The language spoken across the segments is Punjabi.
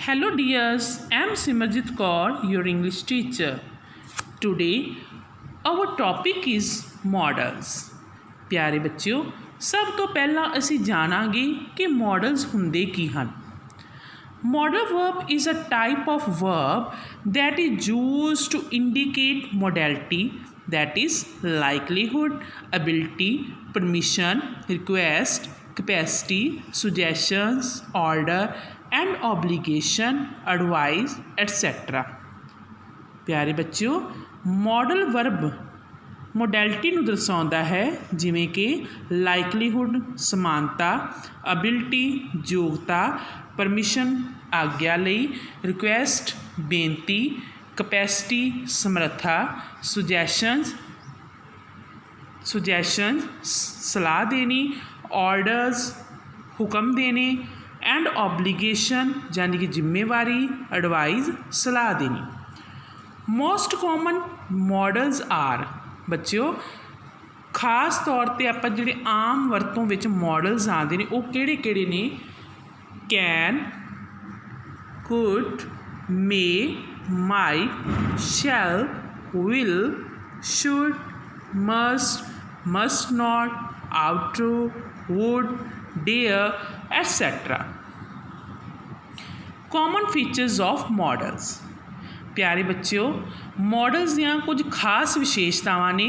Hello dears, I am Simarjit Kaur, your English teacher. Today our topic is models. ਪਿਆਰੇ ਬੱਚਿਓ, ਸਭ ਤੋਂ ਪਹਿਲਾਂ ਅਸੀਂ ਜਾਣਾਂਗੇ ਕਿ models ਹੁੰਦੇ ਕੀ ਹਨ। Modal verb is a type of verb that is used to indicate modality, that is likelihood, ability, permission, request, capacity, suggestions, order and obligation, advice, etc. ਪਿਆਰੇ ਬੱਚਿਓ, ਮੋਡਲ ਵਰਬ ਮੋਡੈਲਿਟੀ ਨੂੰ ਦਰਸਾਉਂਦਾ ਹੈ, ਜਿਵੇਂ ਕਿ ਲਾਈਕਲੀਹੁੱਡ ਸਮਾਨਤਾ, ਅਬਿਲਿਟੀ ਯੋਗਤਾ, ਪਰਮਿਸ਼ਨ ਆਗਿਆ ਲਈ, ਰਿਕੁਐਸਟ ਬੇਨਤੀ, ਕਪੈਸਿਟੀ ਸਮਰੱਥਾ, ਸੁਜੈਸ਼ਨਸ ਸਲਾਹ ਦੇਣੀ, ਆਰਡਰਸ ਹੁਕਮ ਦੇਣੇ ਐਂਡ ਓਬਲੀਗੇਸ਼ਨ ਯਾਨੀ ਕਿ ਜ਼ਿੰਮੇਵਾਰੀ, ਐਡਵਾਈਜ਼ ਸਲਾਹ ਦੇਣੀ। ਮੋਸਟ ਕਾਮਨ ਮੋਡਲਸ ਆਰ ਬੱਚਿਓ, ਖਾਸ ਤੌਰ 'ਤੇ ਆਪਾਂ ਜਿਹੜੇ ਆਮ ਵਰਤੋਂ ਵਿੱਚ ਮੋਡਲਸ ਆਉਂਦੇ ਨੇ ਉਹ ਕਿਹੜੇ ਕਿਹੜੇ ਨੇ? Can, could, may, might, shall, will, should, must not, ought to, would, dare, etcetera. Common features of modals. ਪਿਆਰੇ ਬੱਚਿਓ, ਮੋਡਲਸ ਦੀਆਂ ਕੁਝ ਖਾਸ ਵਿਸ਼ੇਸ਼ਤਾਵਾਂ ਨੇ।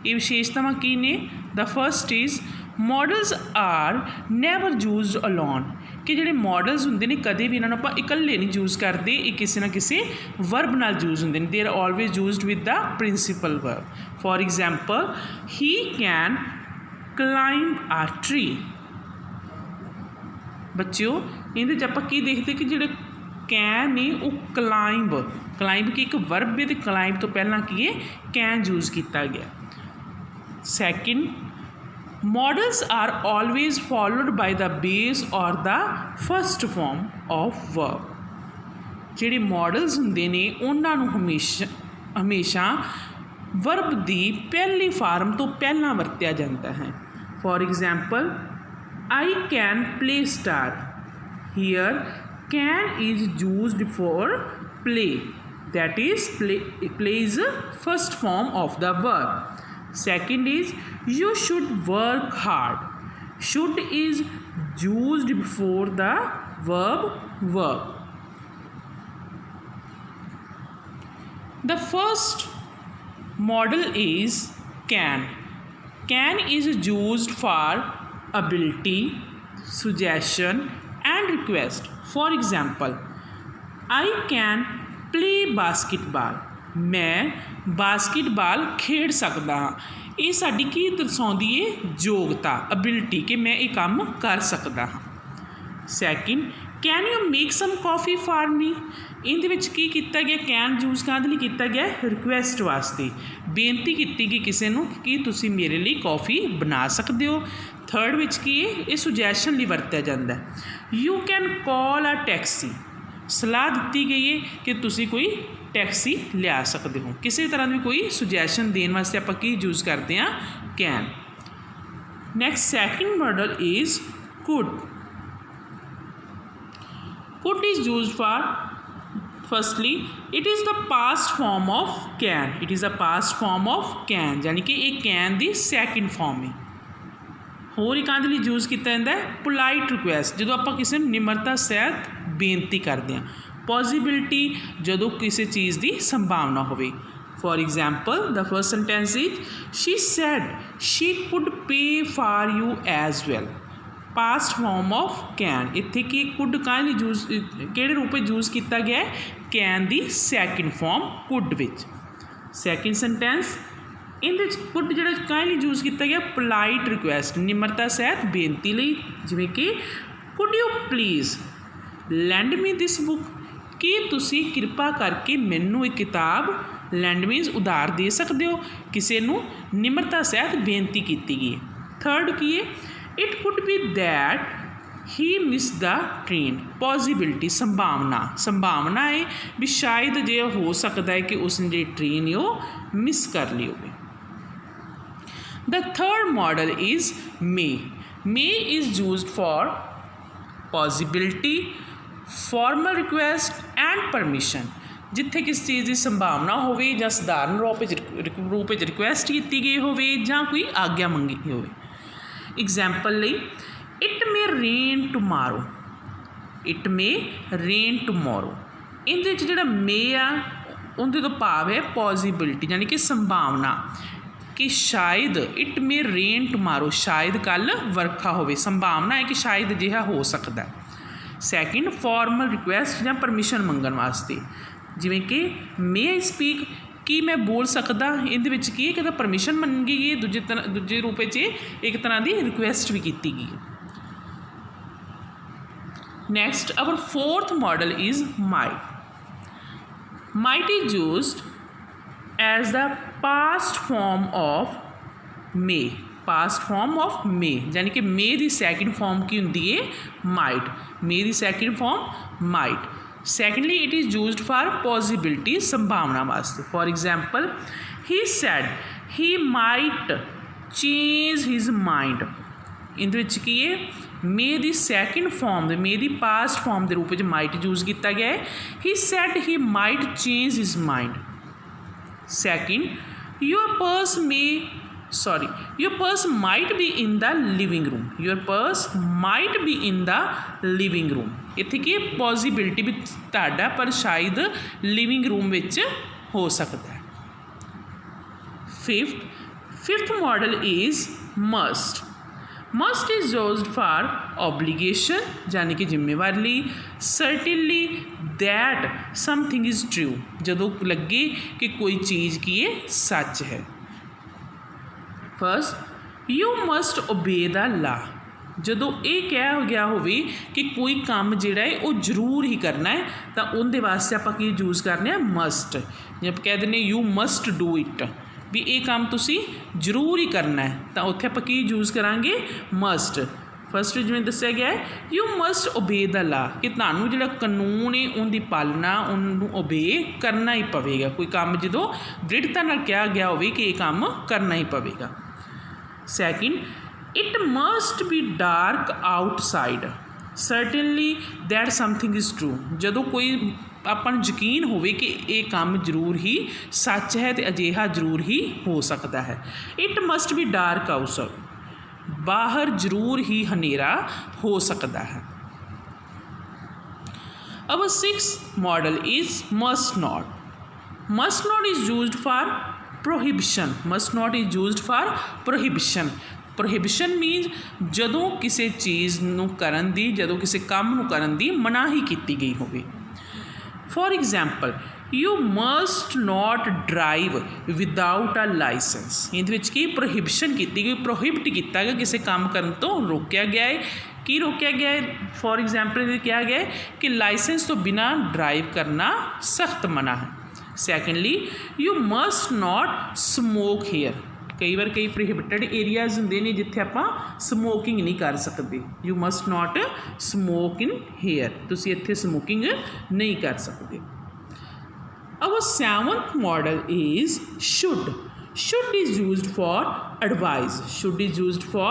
ਇਹ ਵਿਸ਼ੇਸ਼ਤਾਵਾਂ ਕੀ ਨੇ? The first is modals are never used alone, ਕਿ ਜਿਹੜੇ ਮੋਡਲਸ ਹੁੰਦੇ ਨੇ ਕਦੇ ਵੀ ਇਹਨਾਂ ਨੂੰ ਆਪਾਂ ਇਕੱਲੇ ਨਹੀਂ ਯੂਜ਼ ਕਰਦੇ, ਇਹ ਕਿਸੇ ਨਾ ਕਿਸੇ ਵਰਬ ਨਾਲ ਯੂਜ਼ ਹੁੰਦੇ ਨੇ। They are always used with the principal verb. For example, he can ਕਲਾਈਮ ਆ ਟਰੀ। ਬੱਚਿਓ, ਇਹਦੇ 'ਚ ਆਪਾਂ ਕੀ ਦੇਖਦੇ ਕਿ ਜਿਹੜੇ ਕੈਨ ਨੇ ਉਹ ਕਲਾਈਂਬ ਕੀ ਇੱਕ ਵਰਬ ਹੈ, ਅਤੇ ਕਲਾਈਂਬ ਤੋਂ ਪਹਿਲਾਂ ਕੀ ਹੈ? ਕੈਨ ਯੂਜ਼ ਕੀਤਾ ਗਿਆ। Second, modals are always followed by the base or the first form of verb. ਜਿਹੜੇ ਮੋਡਲਸ ਹੁੰਦੇ ਨੇ ਉਹਨਾਂ ਨੂੰ ਹਮੇਸ਼ਾ ਵਰਬ ਦੀ ਪਹਿਲੀ ਫਾਰਮ ਤੋਂ ਪਹਿਲਾਂ ਵਰਤਿਆ ਜਾਂਦਾ ਹੈ। For example, I can play star. Here can is used for play, that is play is the first form of the verb. Second is you should work hard. Should is used before the verb. The first model is can. Can is used for ability, suggestion and request. For example, I can play basketball. ਮੈਂ ਬਾਸਕਿਟਬਾਲ ਖੇਡ ਸਕਦਾ ਹਾਂ। ਇਹ ਸਾਡੀ ਕੀ ਦਰਸਾਉਂਦੀ ਹੈ? ਯੋਗਤਾ, ਅਬਿਲਿਟੀ, ਕਿ ਮੈਂ ਇਹ ਕੰਮ ਕਰ ਸਕਦਾ ਹਾਂ। Second, can you make some coffee for me. ਇਹਦੇ ਵਿੱਚ ਕੀ ਕੀਤਾ ਗਿਆ? ਕੈਨ ਯੂਜ਼ ਕਾਹਦੇ ਲਈ ਕੀਤਾ ਗਿਆ? ਰਿਕੁਐਸਟ ਵਾਸਤੇ, ਬੇਨਤੀ ਕੀਤੀ ਗਈ ਕਿਸੇ ਨੂੰ ਕਿ ਤੁਸੀਂ ਮੇਰੇ ਲਈ ਕੌਫੀ ਬਣਾ ਸਕਦੇ ਹੋ। ਥਰਡ ਵਿੱਚ ਕੀ ਹੈ? ਇਹ ਸੁਜੈਸ਼ਨ ਲਈ ਵਰਤਿਆ ਜਾਂਦਾ ਹੈ। You can call a taxi. ਸਲਾਹ ਦਿੱਤੀ ਗਈ ਹੈ ਕਿ ਤੁਸੀਂ ਕੋਈ ਟੈਕਸੀ ਲਿਆ ਸਕਦੇ ਹੋ। ਕਿਸੇ ਤਰ੍ਹਾਂ ਦੀ ਕੋਈ ਸੁਜੈਸ਼ਨ ਦੇਣ ਵਾਸਤੇ ਆਪਾਂ ਕੀ ਯੂਜ਼ ਕਰਦੇ ਹਾਂ? Can. Next, second model is could. Could is used for, firstly, it is the past form of can. It is a past form of can, यानी कि ये can ਦੀ second form है। ਹੋਰ ਇੱਕ ਕਾਹਦੇ ਲਈ ਯੂਜ਼ ਕੀਤਾ ਜਾਂਦਾ ਹੈ? ਪੋਲਾਈਟ ਰਿਕੁਐਸਟ, ਜਦੋਂ ਆਪਾਂ ਕਿਸੇ ਨੂੰ ਨਿਮਰਤਾ ਸਹਿਤ ਬੇਨਤੀ ਕਰਦੇ ਹਾਂ। ਪੋਸੀਬਿਲਿਟੀ, ਜਦੋਂ ਕਿਸੇ ਚੀਜ਼ ਦੀ ਸੰਭਾਵਨਾ ਹੋਵੇ। For example, the first sentence is she said she could pay for you as well. Past form of can. ਇੱਥੇ ਕੀ ਕੁਡ ਕਾਹਦੇ ਲਈ ਯੂਜ਼, ਕਿਹੜੇ ਰੂਪ ਵਿੱਚ ਯੂਜ਼ ਕੀਤਾ ਗਿਆ? Can the second farm could ਵਿੱਚ। ਸੈਕਿੰਡ ਸੈਂਟੈਂਸ, ਇਹਦੇ 'ਚ ਕੁਡ ਜਿਹੜਾ ਕਾਹਦੇ ਲਈ ਯੂਜ਼ ਕੀਤਾ ਗਿਆ? ਪੋਲਾਈਟ ਰਿਕੁਐਸਟ, ਨਿਮਰਤਾ ਸਹਿਤ ਬੇਨਤੀ ਲਈ, ਜਿਵੇਂ ਕਿ could you please lend me this book. ਕੀ ਤੁਸੀਂ ਕਿਰਪਾ ਕਰਕੇ ਮੈਨੂੰ ਇਹ ਕਿਤਾਬ, ਲੈਂਡ ਮੀਨਸ ਉਧਾਰ ਦੇ ਸਕਦੇ ਹੋ, ਕਿਸੇ ਨੂੰ ਨਿਮਰਤਾ ਸਹਿਤ ਬੇਨਤੀ ਕੀਤੀ ਗਈ ਹੈ। ਥਰਡ ਕੀ ਹੈ? It could B that he miss the train. Possibility, ਸੰਭਾਵਨਾ ਹੈ ਵੀ ਸ਼ਾਇਦ ਜੇ ਹੋ ਸਕਦਾ ਹੈ ਕਿ ਉਸਨੇ ਜਿਹੜੀ ਟ੍ਰੇਨ ਹੈ ਉਹ ਮਿਸ ਕਰ ਲਈ ਹੋਵੇ। The third model is may. May is used for possibility, formal request and permission, ਜਿੱਥੇ ਕਿਸ ਚੀਜ਼ ਦੀ ਸੰਭਾਵਨਾ ਹੋਵੇ ਜਾਂ ਸਧਾਰਨ ਰੂਪ ਵਿੱਚ ਰਿਕੁਐਸਟ ਕੀਤੀ ਗਈ ਹੋਵੇ ਜਾਂ ਕੋਈ ਆਗਿਆ ਮੰਗੀ ਗਈ ਹੋਵੇ। ਐਗਜ਼ਾਮਪਲ ਲਈ, it may rain tomorrow, it may rain tomorrow. ਇਹਦੇ ਵਿੱਚ ਜਿਹੜਾ ਮੇ ਆ ਉਹਦੇ ਤੋਂ ਭਾਵ ਹੈ ਪੋਸੀਬਿਲਿਟੀ, ਯਾਨੀ ਕਿ ਸੰਭਾਵਨਾ, ਕਿ ਸ਼ਾਇਦ ਇਟ ਮੇ ਰੇਨ ਟੁਮਾਰੋ, ਸ਼ਾਇਦ ਕੱਲ੍ਹ ਵਰਖਾ ਹੋਵੇ, ਸੰਭਾਵਨਾ ਹੈ ਕਿ ਸ਼ਾਇਦ ਅਜਿਹਾ ਹੋ ਸਕਦਾ। ਸੈਕਿੰਡ, ਫਾਰਮਲ ਰਿਕੁਐਸਟ ਜਾਂ ਪਰਮਿਸ਼ਨ ਮੰਗਣ ਵਾਸਤੇ, ਜਿਵੇਂ ਕਿ ਮੇ ਆਈ ਸਪੀਕ, ਕੀ ਮੈਂ ਬੋਲ ਸਕਦਾ, ਇਹਦੇ ਵਿੱਚ ਕੀ ਹੈ ਕਿ ਪਰਮਿਸ਼ਨ ਮੰਗੀ ਗਈ ਹੈ, ਦੂਜੇ ਰੂਪ ਵਿੱਚ ਇੱਕ ਤਰ੍ਹਾਂ ਦੀ ਰਿਕੁਐਸਟ ਵੀ ਕੀਤੀ ਗਈ ਹੈ। Next, hour fourth model is might. Might is used as the past form of may, past form of may, यानी कि may ਦੀ second form ਕੀ ਹੁੰਦੀ ਹੈ, might, may the second form might। Secondly, it is used for possibility, ਸੰਭਾਵਨਾ ਵਾਸਤੇ। For example, he said he might change his mind। ਇਹਦੇ ਵਿੱਚ ਕੀ ਹੈ, ਮੇ ਦੀ ਸੈਕਿੰਡ ਫਾਰਮ ਦੇ, ਮੇ ਦੀ ਪਾਸਟ ਫਾਰਮ ਦੇ ਰੂਪ ਵਿੱਚ ਮਾਈਟ ਯੂਜ਼ ਕੀਤਾ ਗਿਆ ਹੈ। ਹੀ sad he might change his mind. Second, your purse might be in the living room, your purse might be in the living room. ਇੱਥੇ ਕੀ ਹੈ, ਪੋਸੀਬਿਲਿਟੀ ਵੀ ਤੁਹਾਡਾ ਪਰ ਸ਼ਾਇਦ ਲਿਵਿੰਗ ਰੂਮ ਵਿੱਚ ਹੋ ਸਕਦਾ ਹੈ। Fifth modal is must. Must is used for obligation, ਯਾਨੀ ਕਿ ਜ਼ਿੰਮੇਵਾਰੀ ਲਈ। Certainly that something is true, ਜਦੋਂ ਲੱਗੇ ਕਿ ਕੋਈ ਚੀਜ਼ ਕੀ ਹੈ, ਸੱਚ ਹੈ। First, you must obey the law, ਜਦੋਂ ਇਹ ਕਿਹਾ ਗਿਆ ਹੋਵੇ ਕਿ ਕੋਈ ਕੰਮ ਜਿਹੜਾ ਹੈ ਉਹ ਜ਼ਰੂਰ ਹੀ ਕਰਨਾ ਹੈ ਤਾਂ ਉਹਦੇ ਵਾਸਤੇ ਆਪਾਂ ਕੀ ਯੂਜ਼ ਕਰਨੇ ਆ, ਮਸਟ। ਜੇ ਆਪਾਂ ਕਹਿ ਦਿੰਦੇ ਯੂ ਮਸਟ ਡੂ ਇਟ, ਵੀ ਇਹ ਕੰਮ ਤੁਸੀਂ ਜ਼ਰੂਰ ਹੀ ਕਰਨਾ ਹੈ, ਤਾਂ ਉੱਥੇ ਆਪਾਂ ਕੀ ਯੂਜ਼ ਕਰਾਂਗੇ, ਮਸਟ। ਫਸਟ ਜਿਵੇਂ ਦੱਸਿਆ ਗਿਆ ਹੈ, ਯੂ ਮਸਟ ਓਬੇ ਦਾ ਲਾ, ਕਿ ਤੁਹਾਨੂੰ ਜਿਹੜਾ ਕਾਨੂੰਨ ਹੈ ਉਹਦੀ ਪਾਲਣਾ, ਉਹਨੂੰ ਓਬੇ ਕਰਨਾ ਹੀ ਪਵੇਗਾ। ਕੋਈ ਕੰਮ ਜਦੋਂ ਦ੍ਰਿੜਤਾ ਨਾਲ ਕਿਹਾ ਗਿਆ ਹੋਵੇ ਕਿ ਇਹ ਕੰਮ ਕਰਨਾ ਹੀ ਪਵੇਗਾ। Second, it must be dark outside, certainly that something is true, ਜਦੋਂ ਕੋਈ ਆਪਾਂ ਨੂੰ ਯਕੀਨ ਹੋਵੇ ਕਿ ਇਹ ਕੰਮ ਜ਼ਰੂਰ ਹੀ ਸੱਚ ਹੈ ਅਤੇ ਅਜਿਹਾ ਜ਼ਰੂਰ ਹੀ ਹੋ ਸਕਦਾ ਹੈ। It must be dark outside, ਬਾਹਰ ਜ਼ਰੂਰ ਹੀ ਹਨੇਰਾ ਹੋ ਸਕਦਾ ਹੈ। Our sixth modal is must not. Must not is used for prohibition, must not is used for prohibition. Prohibition means ਜਦੋਂ ਕਿਸੇ ਚੀਜ਼ ਨੂੰ ਕਰਨ ਦੀ, ਜਦੋਂ ਕਿਸੇ ਕੰਮ ਨੂੰ ਕਰਨ ਦੀ ਮਨਾਹੀ ਕੀਤੀ ਗਈ ਹੋਵੇ। For example, you must not drive without a licence. ਇਹਦੇ ਵਿੱਚ ਕੀ ਪ੍ਰੋਹਿਬਿਸ਼ਨ ਕੀਤੀ ਗਈ, ਪ੍ਰੋਹਿਬਿਟ ਕੀਤਾ ਗਿਆ, ਕਿਸੇ ਕੰਮ ਕਰਨ ਤੋਂ ਰੋਕਿਆ ਗਿਆ ਹੈ। ਕੀ ਰੋਕਿਆ ਗਿਆ ਹੈ? ਫੋਰ ਐਗਜ਼ਾਮਪਲ ਇਹਦੇ ਕਿਹਾ ਗਿਆ ਹੈ ਕਿ ਲਾਇਸੈਂਸ ਤੋਂ ਬਿਨਾਂ ਡਰਾਈਵ ਕਰਨਾ ਸਖਤ ਮਨਾ ਹੈ। Secondly, you must not smoke here. ਕਈ ਵਾਰ ਕਈ ਪ੍ਰੋਹਿਬਿਟਡ ਏਰੀਆਜ਼ ਹੁੰਦੇ ਨੇ ਜਿੱਥੇ ਆਪਾਂ ਸਮੋਕਿੰਗ ਨਹੀਂ ਕਰ ਸਕਦੇ। You must not smoke in here, ਤੁਸੀਂ ਇੱਥੇ ਸਮੋਕਿੰਗ ਨਹੀਂ ਕਰ ਸਕਦੇ। Our seventh model is should. Should is used for advice. Should is used for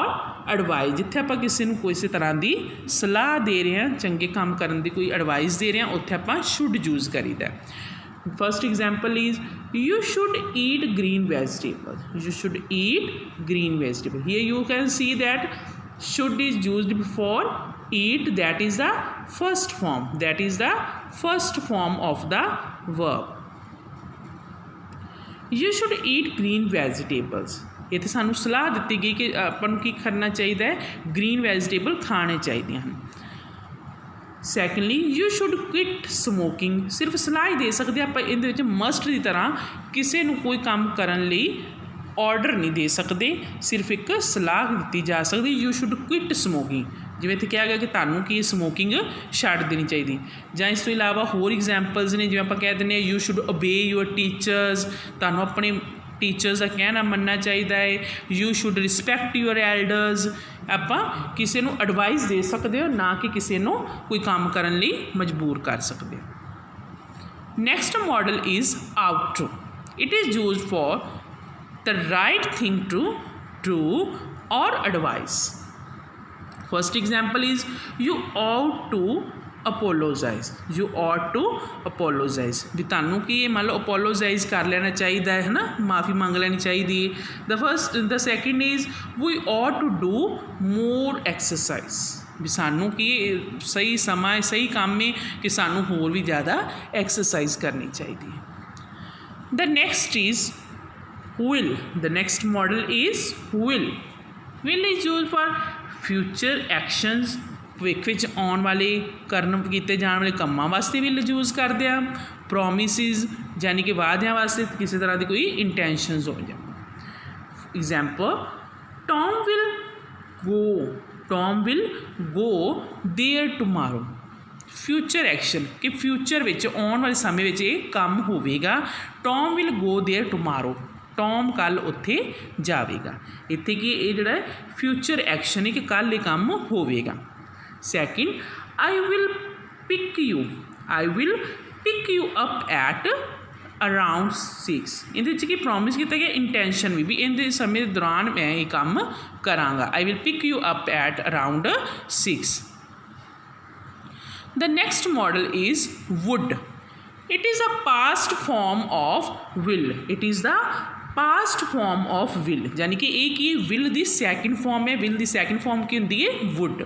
advice. ਜਿੱਥੇ ਆਪਾਂ ਕਿਸੇ ਨੂੰ ਕਿਸੇ ਤਰ੍ਹਾਂ ਦੀ ਸਲਾਹ ਦੇ ਰਹੇ ਹਾਂ, ਚੰਗੇ ਕੰਮ ਕਰਨ ਦੀ ਕੋਈ ਐਡਵਾਈਸ ਦੇ ਰਹੇ ਹਾਂ, ਉੱਥੇ ਆਪਾਂ should use ਕਰੀਦਾ। First example is you should eat green vegetables. You should eat green vegetables. Here you can see that should is used before eat. That is the first form. That is the first form of the verb. You should eat green vegetables. ਇੱਥੇ ਸਾਨੂੰ ਸਲਾਹ ਦਿੱਤੀ ਗਈ ਕਿ ਆਪਾਂ ਨੂੰ ਕੀ ਕਰਨਾ ਚਾਹੀਦਾ ਹੈ, ਗ੍ਰੀਨ ਵੈਜੀਟੇਬਲ ਖਾਣੇ ਚਾਹੀਦੀਆਂ ਹਨ। Secondly, you should quit smoking. ਸਿਰਫ ਸਲਾਹ ਹੀ ਦੇ ਸਕਦੇ ਆਪਾਂ, ਇਹਦੇ ਵਿੱਚ ਮਸਟ ਦੀ ਤਰ੍ਹਾਂ ਕਿਸੇ ਨੂੰ ਕੋਈ ਕੰਮ ਕਰਨ ਲਈ ਆਰਡਰ ਨਹੀਂ ਦੇ ਸਕਦੇ, ਸਿਰਫ ਇੱਕ ਸਲਾਹ ਦਿੱਤੀ ਜਾ ਸਕਦੀ, ਯੂ ਸ਼ੁੱਡ ਕੁਇਟ ਸਮੋਕਿੰਗ। ਜਿਵੇਂ ਇੱਥੇ ਕਿਹਾ ਗਿਆ ਕਿ ਤੁਹਾਨੂੰ ਕੀ ਸਮੋਕਿੰਗ ਛੱਡ ਦੇਣੀ ਚਾਹੀਦੀ। ਜਾਂ ਇਸ ਤੋਂ ਇਲਾਵਾ ਹੋਰ ਐਗਜ਼ਾਮਪਲਸ ਨੇ, ਜਿਵੇਂ ਆਪਾਂ ਕਹਿ ਦਿੰਦੇ ਹਾਂ you should obey your teachers, ਤੁਹਾਨੂੰ ਆਪਣੇ ਟੀਚਰਸ ਦਾ ਕਹਿਣਾ ਮੰਨਣਾ ਚਾਹੀਦਾ ਹੈ। You should respect your elders, ਆਪਾਂ ਕਿਸੇ ਨੂੰ ਐਡਵਾਈਸ ਦੇ ਸਕਦੇ ਹੋ, ਨਾ ਕਿ ਕਿਸੇ ਨੂੰ ਕੋਈ ਕੰਮ ਕਰਨ ਲਈ ਮਜਬੂਰ ਕਰ ਸਕਦੇ ਹੋ। Next modal is ought to. It is used for the right thing to do or advice. First example is you ought to apologise, you ought to apologise, ਵੀ ਤੁਹਾਨੂੰ ਕੀ ਮੰਨ ਲਓ ਅਪੋਲੋਜਾਈਜ਼ ਕਰ ਲੈਣਾ ਚਾਹੀਦਾ ਹੈ ਨਾ, ਮਾफ़ी ਮੰਗ ਲੈਣੀ ਚਾਹੀਦੀ ਹੈ। The second is we ought to do more exercise, ਵੀ ਸਾਨੂੰ ਕੀ ਸਹੀ ਸਮਾਂ ਹੈ, ਸਹੀ ਕੰਮ ਹੈ ਕਿ ਸਾਨੂੰ ਹੋਰ ਵੀ ਜ਼ਿਆਦਾ ਐਕਸਰਸਾਈਜ਼ ਕਰਨੀ ਚਾਹੀਦੀ ਹੈ। The next is will, the next model is will is used for future actions, ਭਵਿੱਖ ਵਿੱਚ ਆਉਣ ਵਾਲੇ ਕੀਤੇ ਜਾਣ ਵਾਲੇ ਕੰਮਾਂ ਵਾਸਤੇ will ਯੂਜ਼ ਕਰਦੇ ਆ। ਪ੍ਰੋਮਿਸਿਸ ਯਾਨੀ ਕਿ ਵਾਅਦਿਆਂ ਵਾਸਤੇ ਕਿਸੇ ਤਰ੍ਹਾਂ ਦੀ ਕੋਈ ਇੰਟੈਂਸ਼ਨਸ ਹੋ ਜਾਣ। Example Tom will go there tomorrow, future action ਕਿ ਫਿਊਚਰ ਵਿੱਚ ਆਉਣ ਵਾਲੇ ਸਮੇਂ ਵਿੱਚ ਇਹ ਕੰਮ ਹੋਵੇਗਾ। Tom will go there tomorrow, Tom ਕੱਲ੍ਹ ਉੱਥੇ ਜਾਵੇਗਾ। ਇੱਥੇ ਕੀ ਇਹ ਜਿਹੜਾ ਫਿਊਚਰ ਐਕਸ਼ਨ ਹੈ ਕਿ ਕੱਲ੍ਹ ਇਹ ਕੰਮ ਹੋਵੇਗਾ। Second I will pick you up at around 6, ਇਹਦੇ ਵਿੱਚ ਕੀ ਪ੍ਰੋਮਿਸ ਕੀਤਾ ਗਿਆ ਇੰਟੈਂਸ਼ਨ ਵੀ ਇਹਦੇ ਸਮੇਂ ਦੇ ਦੌਰਾਨ ਮੈਂ ਇਹ ਕੰਮ ਕਰਾਂਗਾ। I will pick you up at around 6। The next modal is would, it is a past form of will, it is the past form of will, ਯਾਨੀ ਕਿ ਇਹ ਕੀ ਵਿਲ ਦੀ ਸੈਕਿੰਡ ਫਾਰਮ ਹੈ। ਵਿਲ ਦੀ ਸੈਕਿੰਡ ਫਾਰਮ ਕੀ ਹੁੰਦੀ ਹੈ ਵੁੱਡ।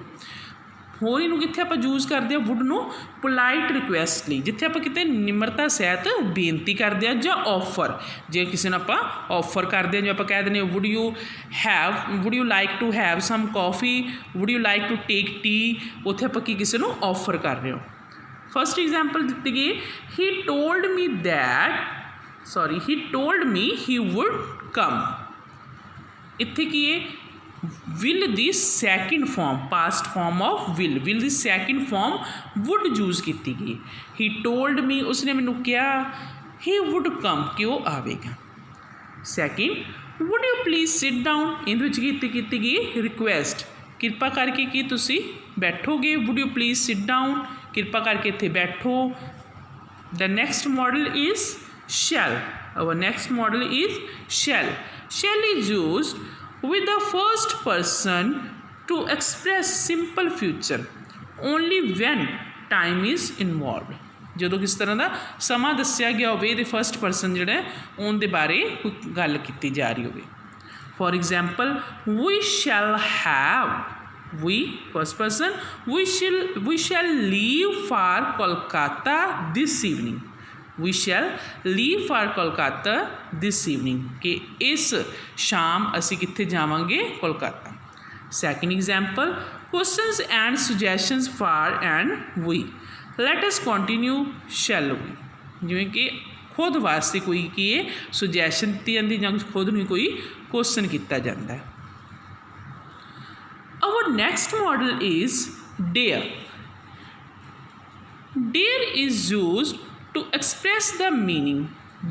ਹੋਰ ਇਹਨੂੰ ਕਿੱਥੇ ਆਪਾਂ ਯੂਜ਼ ਕਰਦੇ ਹਾਂ ਵੁੱਡ ਨੂੰ ਪੋਲਾਈਟ ਰਿਕੁਐਸਟ ਲਈ, ਜਿੱਥੇ ਆਪਾਂ ਕਿਤੇ ਨਿਮਰਤਾ ਸਹਿਤ ਬੇਨਤੀ ਕਰਦੇ ਹਾਂ ਜਾਂ ਆਫਰ, ਜੇ ਕਿਸੇ ਨੂੰ ਆਪਾਂ ਆਫਰ ਕਰਦੇ ਹਾਂ, ਜੋ ਆਪਾਂ ਕਹਿ ਦਿੰਦੇ ਹਾਂ would you like to have some coffee, would you like to take tea, ਉੱਥੇ ਆਪਾਂ ਕੀ ਕਿਸੇ ਨੂੰ ਆਫਰ ਕਰ ਰਹੇ ਹੋ। ਫਸਟ ਐਗਜ਼ਾਮਪਲ ਦਿੱਤੀ ਗਈ ਹੀ ਟੋਲਡ ਮੀ ਹੀ ਵੁੱਡ ਕਮ, ਇੱਥੇ ਕੀ ਹੈ ਵਿਲ ਦੀ second form, past form of will ਦੀ ਸੈਕਿੰਡ ਫਾਰਮ ਵੁੱਡ ਯੂਜ਼ ਕੀਤੀ ਗਈ। ਹੀ ਟੋਲਡ ਮੀ, ਉਸਨੇ ਮੈਨੂੰ ਕਿਹਾ, ਹੀ ਵੁੱਡ ਕਮ ਕਿ ਉਹ ਆਵੇਗਾ। Second would you please sit down, ਇਹਦੇ ਵਿੱਚ ਕੀਤੀ ਗਈ ਰਿਕੁਐਸਟ, ਕਿਰਪਾ ਕਰਕੇ ਕੀ ਤੁਸੀਂ ਬੈਠੋਗੇ। Would you please sit down, ਕਿਰਪਾ ਕਰਕੇ ਇੱਥੇ ਬੈਠੋ। The next modal is shall, our next model is shall is used with the first person to express simple future only when time is involved, ਜਦੋਂ ਕਿਸ ਤਰ੍ਹਾਂ ਦਾ ਸਮਾਂ ਦੱਸਿਆ ਗਿਆ ਹੋਵੇ ਇਹਦੇ ਫਸਟ ਪਰਸਨ ਜਿਹੜਾ ਉਹਦੇ ਬਾਰੇ ਕੋਈ ਗੱਲ ਕੀਤੀ ਜਾ ਰਹੀ ਹੋਵੇ। For example first person we shall leave for Kolkata this evening, we shall leave for Kolkata this evening, ਕਿ ਇਸ ਸ਼ਾਮ ਅਸੀਂ ਕਿੱਥੇ ਜਾਵਾਂਗੇ Kolkata. Second example questions and suggestions for and we, let us continue shall we, ਜਿਵੇਂ ਕਿ ਖੁਦ ਵਾਸਤੇ ਕੋਈ ਕੀ ਹੈ ਸੁਜੈਸ਼ਨ ਦਿੱਤੀ ਜਾਂਦੀ ਜਾਂ ਖੁਦ ਨੂੰ ਕੋਈ ਕੁਐਸਚਨ ਕੀਤਾ ਜਾਂਦਾ ਹੈ। Our next model is dare. Dare is used to express the meaning,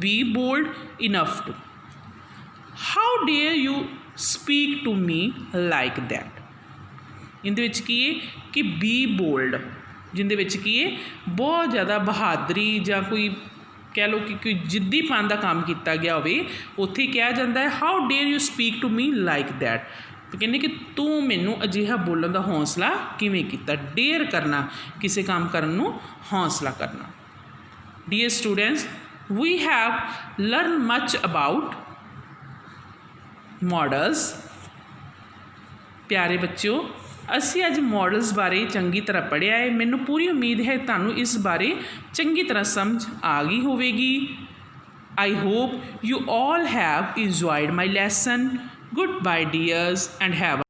be bold enough to. How dare you speak to me like that? ਇਹਦੇ ਵਿੱਚ ਕੀ ਹੈ ਕਿ be bold, ਜਿਹਦੇ ਵਿੱਚ ਕੀ ਹੈ ਬਹੁਤ ਜ਼ਿਆਦਾ ਬਹਾਦਰੀ ਜਾਂ ਕੋਈ ਕਹਿ ਲਓ ਕਿ ਕੋਈ ਜਿੱਦੀਪਨ ਦਾ ਕੰਮ ਕੀਤਾ ਗਿਆ ਹੋਵੇ, ਉੱਥੇ ਕਿਹਾ ਜਾਂਦਾ ਹੈ how dare you speak to me like that, ਕਹਿੰਦੇ ਕਿ ਤੂੰ ਮੈਨੂੰ ਅਜਿਹਾ ਬੋਲਣ ਦਾ ਹੌਸਲਾ ਕਿਵੇਂ ਕੀਤਾ। ਡੇਅਰ ਕਰਨਾ, ਕਿਸੇ ਕੰਮ ਕਰਨ ਨੂੰ ਹੌਸਲਾ ਕਰਨਾ। Dear students, we have learned much about models. ਪਿਆਰੇ ਬੱਚਿਓ, ਅਸੀਂ ਅੱਜ ਮੋਡਲਸ ਬਾਰੇ ਚੰਗੀ ਤਰ੍ਹਾਂ ਪੜ੍ਹਿਆ ਹੈ। ਮੈਨੂੰ ਪੂਰੀ ਉਮੀਦ ਹੈ ਤੁਹਾਨੂੰ ਇਸ ਬਾਰੇ ਚੰਗੀ ਤਰ੍ਹਾਂ ਸਮਝ ਆ ਗਈ ਹੋਵੇਗੀ। I hope you all have enjoyed my lesson. Goodbye dears and have